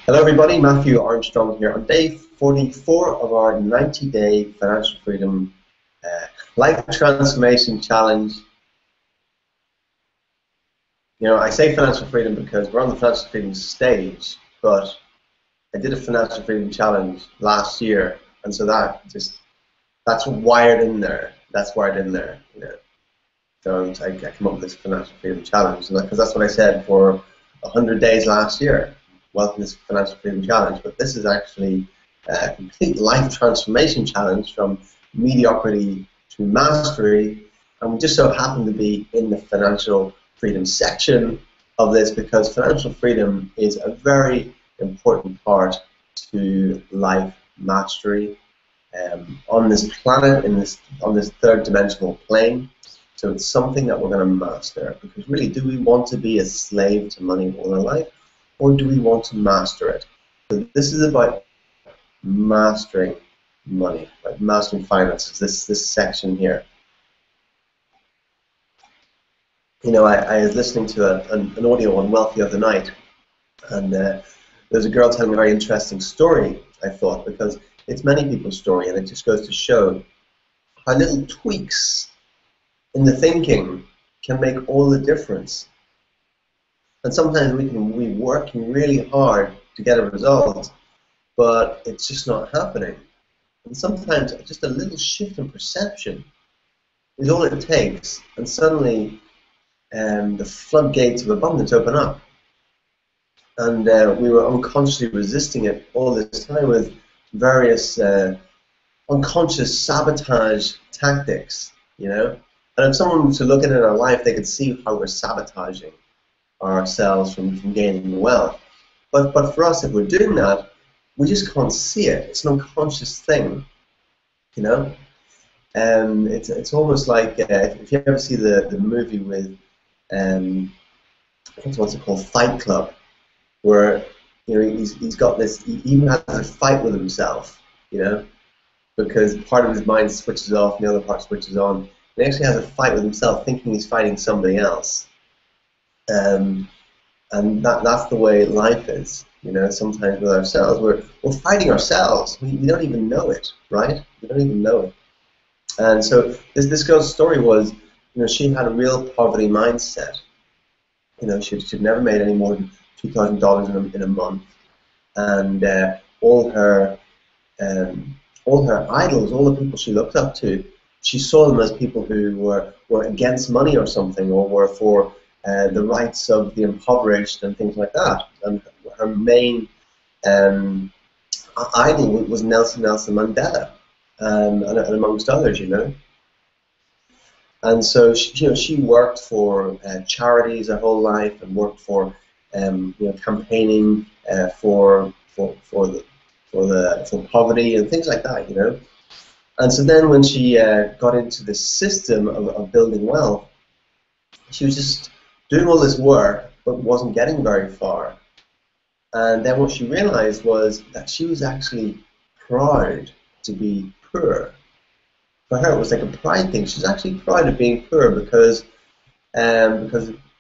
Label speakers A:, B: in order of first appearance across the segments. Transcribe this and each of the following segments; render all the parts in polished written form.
A: Hello everybody, Matthew Armstrong here on day 44 of our 90-day financial freedom life transformation challenge. You know, I say financial freedom because we're on the financial freedom stage, but I did a financial freedom challenge last year, and so that's wired in there. That's wired in there, you know. So I came up with this financial freedom challenge because that's what I said for 100 days last year. Welcome to this financial freedom challenge, but this is actually a complete life transformation challenge from mediocrity to mastery, and we just so happen to be in the financial freedom section of this because financial freedom is a very important part to life mastery on this planet, on this third dimensional plane. So it's something that we're going to master, because really, do we want to be a slave to money all our life, or do we want to master it? So this is about mastering money, like mastering finances, this section here. You know, I was listening to an audio on wealth the other night, and there's a girl telling a very interesting story, I thought, because it's many people's story, and it just goes to show how little tweaks in the thinking can make all the difference. And sometimes we're working really hard to get a result, but it's just not happening. And sometimes just a little shift in perception is all it takes, and suddenly the floodgates of abundance open up. And we were unconsciously resisting it all this time with various unconscious sabotage tactics, you know. And if someone were to look at it in our life, they could see how we're sabotaging ourselves from gaining wealth. But for us, if we're doing that, we just can't see it. It's an unconscious thing, you know. It's almost like if you ever see the movie with what's it called, Fight Club, where you know he's got this. He even has a fight with himself, you know, because part of his mind switches off and the other part switches on. He actually has a fight with himself, thinking he's fighting somebody else. And that's the way life is, you know. Sometimes with ourselves, we're fighting ourselves. We don't even know it, right? We don't even know it. And so this girl's story was, you know, she had a real poverty mindset. You know, she'd never made any more than $2,000 in a month, and all her idols, all the people she looked up to, she saw them as people who were against money or something, or were for the rights of the impoverished and things like that. And her main idol was Nelson Mandela, and amongst others, you know. And so she worked for charities her whole life, and worked for you know, campaigning for poverty and things like that, you know. And so then when she got into this system of building wealth, she was just doing all this work but wasn't getting very far. And then what she realized was that she was actually proud to be poor. For her, it was like a pride thing. She was actually proud of being poor because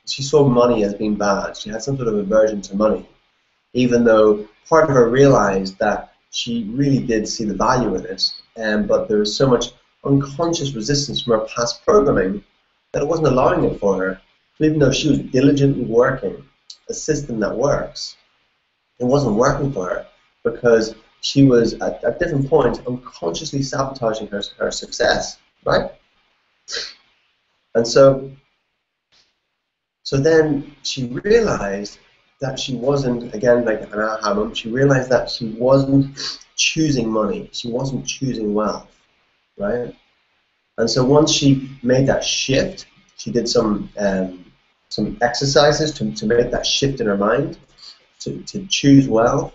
A: she saw money as being bad. She had some sort of aversion to money, even though part of her realized that she really did see the value in it, but there was so much unconscious resistance from her past programming that it wasn't allowing it for her. So even though she was diligently working a system that works, it wasn't working for her because she was at different points unconsciously sabotaging her success, right? And so then she realized that she wasn't, again, like an aha moment, she realized that she wasn't choosing money, she wasn't choosing wealth, right? And so once she made that shift, she did some exercises to make that shift in her mind, to choose wealth.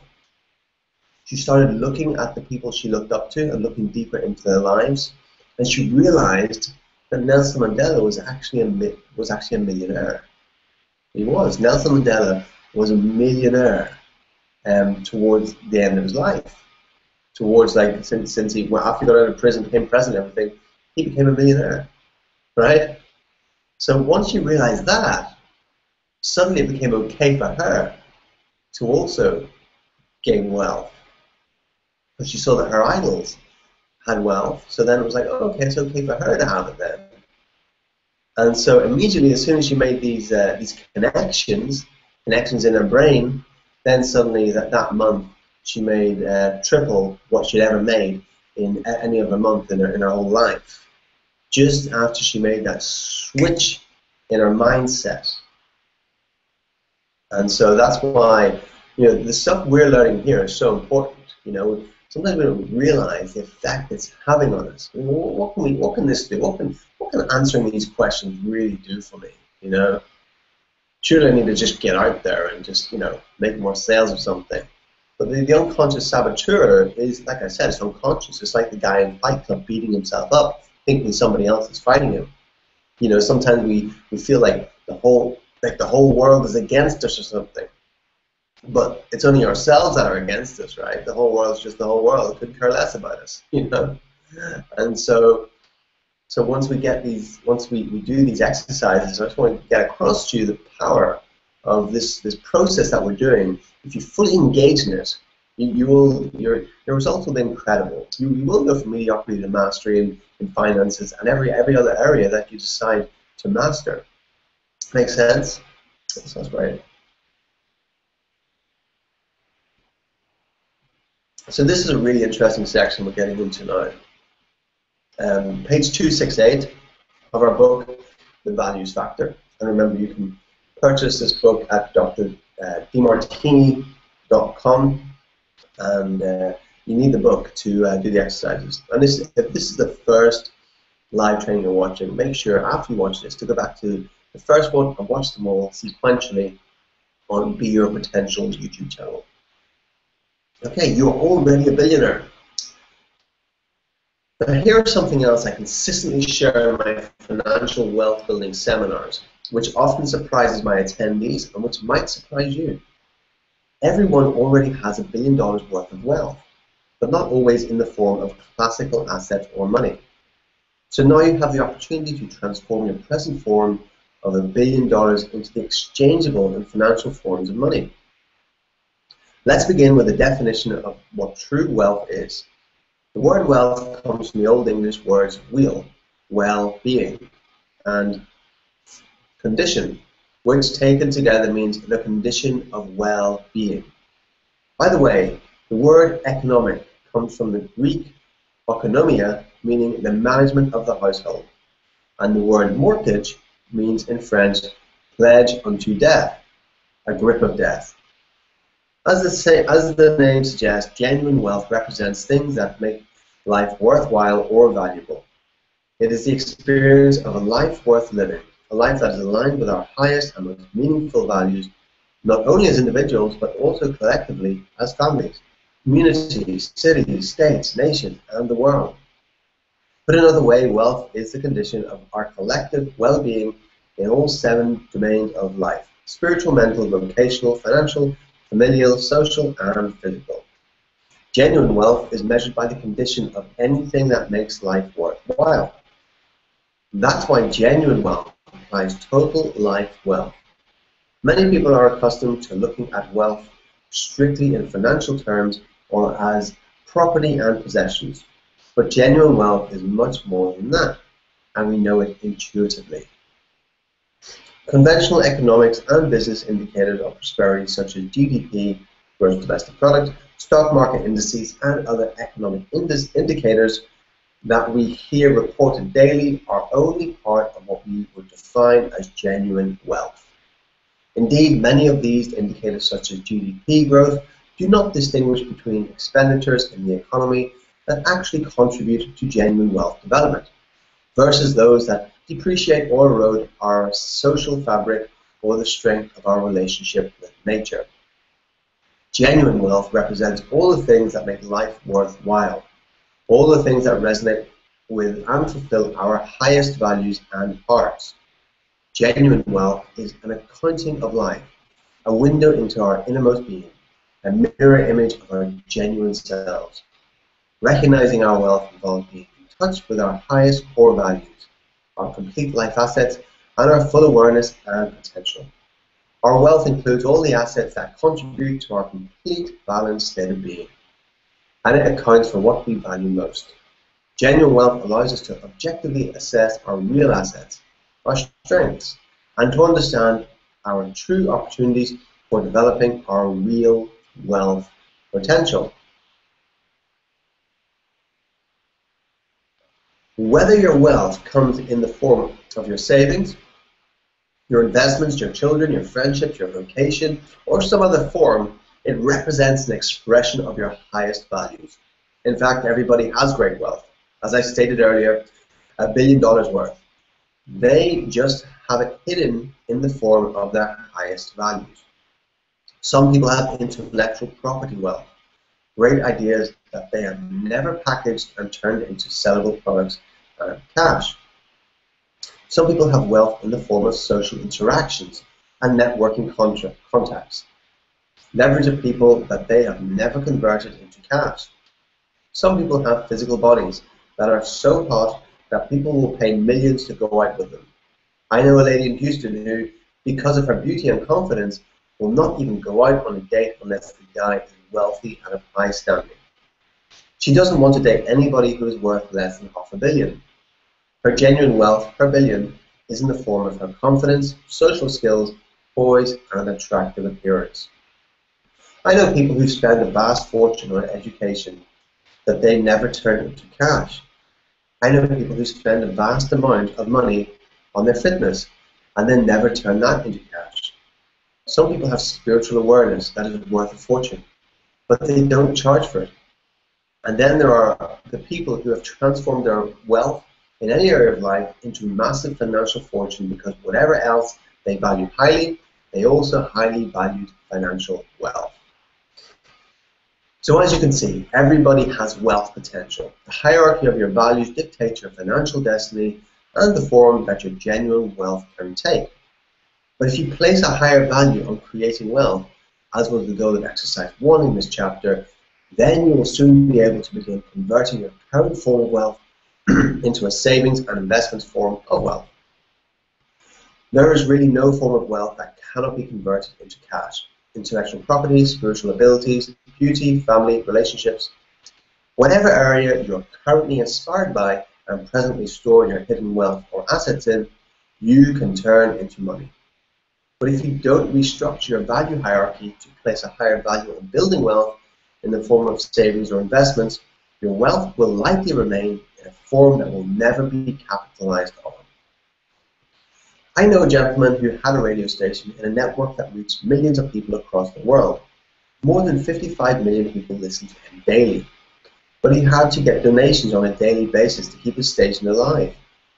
A: She started looking at the people she looked up to and looking deeper into their lives, and she realized that Nelson Mandela was actually a millionaire. He was. Nelson Mandela was a millionaire towards the end of his life. Towards, like, since he, well, after he got out of prison, became president and everything, he became a millionaire, right? So once you realize that, suddenly it became okay for her to also gain wealth, but she saw that her idols had wealth. So then it was like, oh, okay, it's okay for her to have it then. And so immediately, as soon as she made these connections in her brain, then suddenly that month she made triple what she'd ever made in any other month in her whole life. Just after she made that switch in her mindset. And so that's why, the stuff we're learning here is so important. Sometimes we don't realize the effect it's having on us. What can this do? What can answering these questions really do for me? Surely I need to just get out there and just, make more sales or something. But the unconscious saboteur is, like I said, it's unconscious. It's like the guy in Fight Club beating himself up, thinking somebody else is fighting him. Sometimes we feel like the whole world is against us or something. But it's only ourselves that are against us, right? The whole world's just the whole world. It couldn't care less about us, And so once we do these exercises, I just want to get across to you the power of this process that we're doing. If you fully engage in it, your results will be incredible. You will go from mediocrity to mastery in finances and every other area that you decide to master. Make sense? That sounds great. So this is a really interesting section we're getting into now. Page 268 of our book, The Values Factor. And remember, you can purchase this book at drdemartini.com, and you need the book to do the exercises. And if this is the first live training you're watching, make sure after you watch this to go back to the first one and watch them all sequentially on Be Your Potential YouTube channel. Okay, you're already a billionaire. But here's something else I consistently share in my financial wealth building seminars, which often surprises my attendees and which might surprise you. Everyone already has $1 billion worth of wealth, but not always in the form of classical assets or money. So now you have the opportunity to transform your present form of $1 billion into the exchangeable and financial forms of money. Let's begin with a definition of what true wealth is. The word wealth comes from the Old English words weal, well-being, and condition, which taken together means the condition of well-being. By the way, the word economic comes from the Greek oikonomia, meaning the management of the household, and the word mortgage means in French pledge unto death, a grip of death. As the name suggests, genuine wealth represents things that make life worthwhile or valuable. It is the experience of a life worth living, a life that is aligned with our highest and most meaningful values, not only as individuals, but also collectively as families, communities, cities, states, nations, and the world. Put another way, wealth is the condition of our collective well-being in all 7 domains of life: spiritual, mental, vocational, financial, familial, social, and physical. Genuine wealth is measured by the condition of anything that makes life worthwhile. That's why genuine wealth implies total life wealth. Many people are accustomed to looking at wealth strictly in financial terms or as property and possessions. But genuine wealth is much more than that, and we know it intuitively. Conventional economics and business indicators of prosperity such as GDP, gross domestic product, stock market indices, and other economic indicators that we hear reported daily are only part of what we would define as genuine wealth. Indeed, many of these indicators such as GDP growth do not distinguish between expenditures in the economy that actually contribute to genuine wealth development versus those that depreciate or erode our social fabric or the strength of our relationship with nature. Genuine wealth represents all the things that make life worthwhile, all the things that resonate with and fulfill our highest values and hearts. Genuine wealth is an accounting of life, a window into our innermost being, a mirror image of our genuine selves. Recognizing our wealth involves being in touch with our highest core values, our complete life assets, and our full awareness and potential. Our wealth includes all the assets that contribute to our complete balanced state of being, and it accounts for what we value most. Genuine wealth allows us to objectively assess our real assets, our strengths, and to understand our true opportunities for developing our real wealth potential. Whether your wealth comes in the form of your savings, your investments, your children, your friendships, your vocation, or some other form, it represents an expression of your highest values. In fact, everybody has great wealth. As I stated earlier, $1 billion worth. They just have it hidden in the form of their highest values. Some people have intellectual property wealth, great ideas that they have never packaged and turned into sellable products and cash. Some people have wealth in the form of social interactions and networking contacts, leverage of people that they have never converted into cash. Some people have physical bodies that are so hot that people will pay millions to go out with them. I know a lady in Houston who, because of her beauty and confidence, will not even go out on a date unless the guy is wealthy and of high standing. She doesn't want to date anybody who is worth less than $500 million. Her genuine wealth, her billion, is in the form of her confidence, social skills, poise, and attractive appearance. I know people who spend a vast fortune on education that they never turn into cash. I know people who spend a vast amount of money on their fitness and then never turn that into cash. Some people have spiritual awareness that is worth a fortune, but they don't charge for it. And then there are the people who have transformed their wealth in any area of life into massive financial fortune because whatever else they value highly, they also highly valued financial wealth. So as you can see, everybody has wealth potential. The hierarchy of your values dictates your financial destiny and the form that your genuine wealth can take. But if you place a higher value on creating wealth, as was the goal of exercise 1 in this chapter, then you will soon be able to begin converting your current form of wealth into a savings and investments form of wealth. There is really no form of wealth that cannot be converted into cash. Intellectual property, spiritual abilities, beauty, family, relationships. Whatever area you're currently inspired by and presently store your hidden wealth or assets in, you can turn into money. But if you don't restructure your value hierarchy to place a higher value on building wealth in the form of savings or investments, your wealth will likely remain in a form that will never be capitalized on. I know a gentleman who had a radio station in a network that reached millions of people across the world. More than 55 million people listened to him daily. But he had to get donations on a daily basis to keep his station alive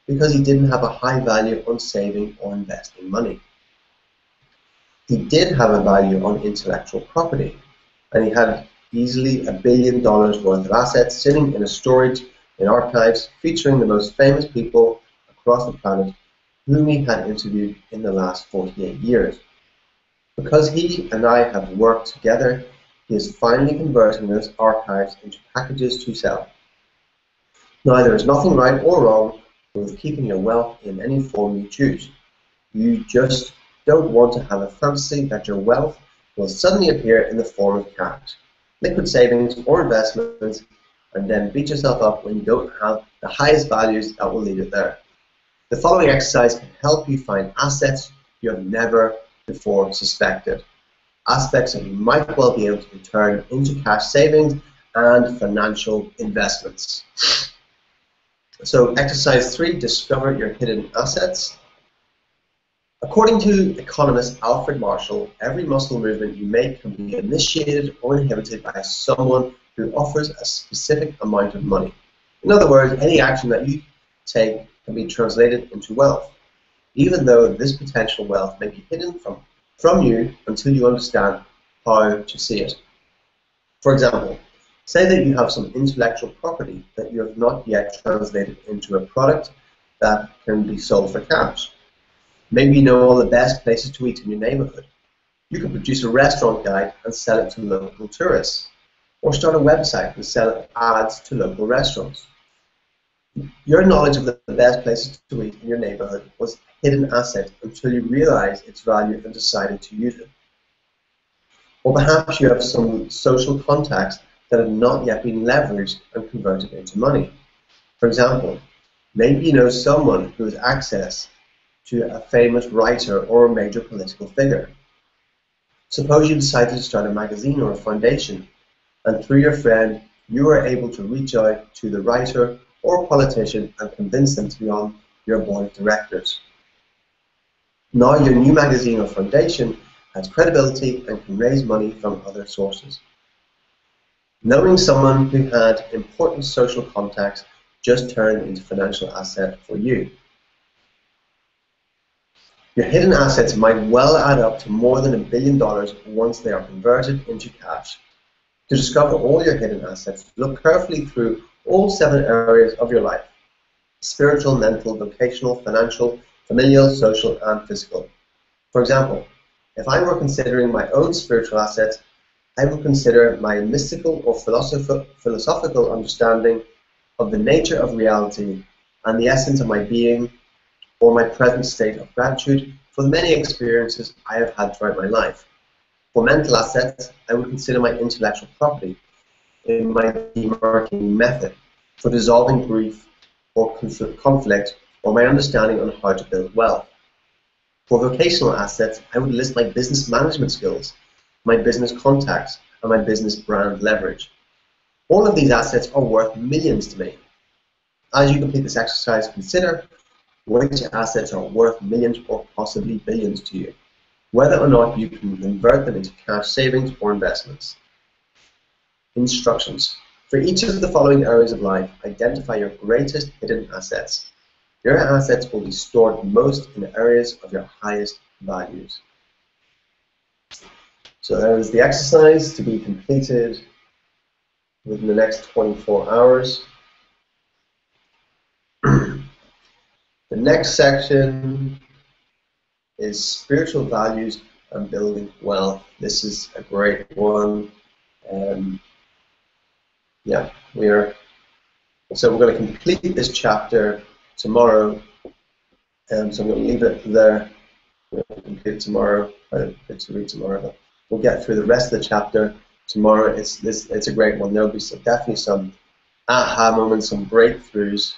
A: because he didn't have a high value on saving or investing money. He did have a value on intellectual property, and he had easily $1 billion worth of assets sitting in a storage in archives featuring the most famous people across the planet whom he had interviewed in the last 48 years. Because he and I have worked together, he is finally converting those archives into packages to sell. Now, there is nothing right or wrong with keeping your wealth in any form you choose. You just don't want to have a fantasy that your wealth will suddenly appear in the form of cash, liquid savings, or investments, and then beat yourself up when you don't have the highest values that will lead it there. The following exercise can help you find assets you have never before suspected, aspects that you might well be able to turn into cash savings and financial investments. So exercise 3, discover your hidden assets. According to economist Alfred Marshall, every muscle movement you make can be initiated or inhibited by someone who offers a specific amount of money. In other words, any action that you take can be translated into wealth, even though this potential wealth may be hidden from you until you understand how to see it. For example, say that you have some intellectual property that you have not yet translated into a product that can be sold for cash. Maybe you know all the best places to eat in your neighborhood. You can produce a restaurant guide and sell it to local tourists, or start a website and sell ads to local restaurants. Your knowledge of the best places to eat in your neighborhood was a hidden asset until you realized its value and decided to use it. Or perhaps you have some social contacts that have not yet been leveraged and converted into money. For example, maybe you know someone who has access to a famous writer or a major political figure. Suppose you decided to start a magazine or a foundation, and through your friend, you were able to reach out to the writer or politician and convince them to be on your board of directors. Now your new magazine or foundation has credibility and can raise money from other sources. Knowing someone who had important social contacts just turned into financial asset for you. Your hidden assets might well add up to more than $1 billion once they are converted into cash. To discover all your hidden assets, look carefully through all 7 areas of your life: spiritual, mental, vocational, financial, familial, social, and physical. For example, if I were considering my own spiritual assets, I would consider my mystical or philosophical understanding of the nature of reality and the essence of my being, or my present state of gratitude for the many experiences I have had throughout my life. For mental assets, I would consider my intellectual property in my Demartini method for dissolving grief or conflict, or my understanding on how to build wealth. For vocational assets, I would list my business management skills, my business contacts, and my business brand leverage. All of these assets are worth millions to me. As you complete this exercise, consider which assets are worth millions or possibly billions to you, whether or not you can convert them into cash savings or investments. Instructions. For each of the following areas of life, identify your greatest hidden assets. Your assets will be stored most in areas of your highest values. So there is the exercise to be completed within the next 24 hours. The next section is spiritual values and building wealth. This is a great one. So we're going to complete this chapter tomorrow. So I'm going to leave it there. We'll complete it tomorrow. To read tomorrow. But we'll get through the rest of the chapter tomorrow. It's a great one. There'll be definitely some aha moments, some breakthroughs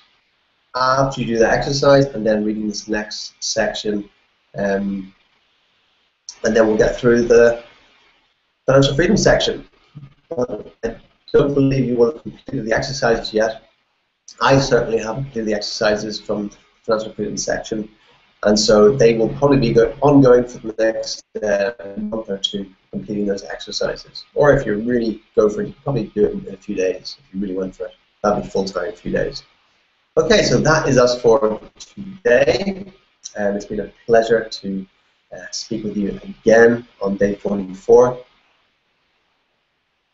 A: after you do the exercise, and then reading this next section, and then we'll get through the financial freedom section. I don't believe you will have completed the exercises yet. I certainly haven't completed the exercises from the financial freedom section, and so they will probably be ongoing for the next month or two, completing those exercises. Or if you really go for it, you can probably do it in a few days. If you really went for it, that'd be full-time, a few days. Okay, so that is us for today. It's been a pleasure to speak with you again on day 44.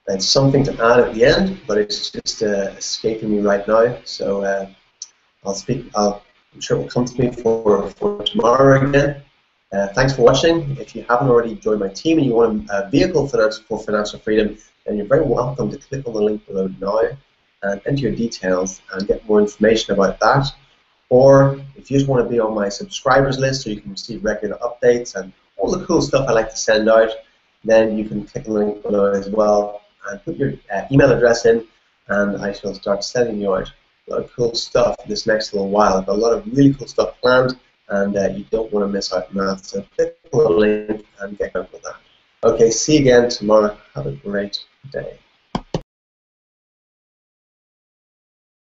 A: And something to add at the end, but it's just escaping me right now. So I'm sure it will come to me for tomorrow again. Thanks for watching. If you haven't already joined my team and you want a vehicle for financial freedom, then you're very welcome to click on the link below now and enter your details and get more information about that. Or if you just want to be on my subscribers list so you can receive regular updates and all the cool stuff I like to send out, then you can click on the link below as well and put your email address in, and I shall start sending you out a lot of cool stuff this next little while. I've got a lot of really cool stuff planned, and you don't want to miss out on that. So click on the link and get going with that. Okay, see you again tomorrow. Have a great day.